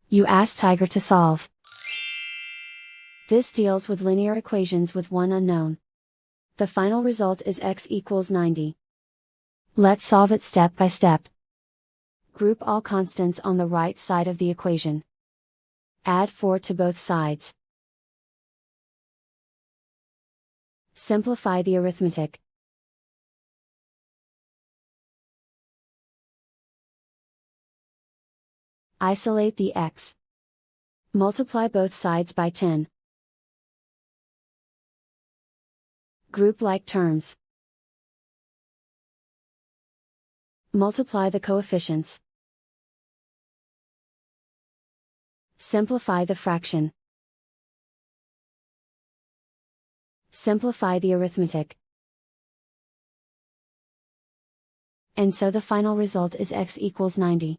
You ask Tiger to solve. This deals with linear equations with one unknown. The final result is x equals 90. Let's solve it step by step. Group all constants on the right side of the equation. Add 4 to both sides. Simplify the arithmetic. Isolate the x. Multiply both sides by 10. Group like terms. Multiply the coefficients. Simplify the fraction. Simplify the arithmetic. And so the final result is x equals 90.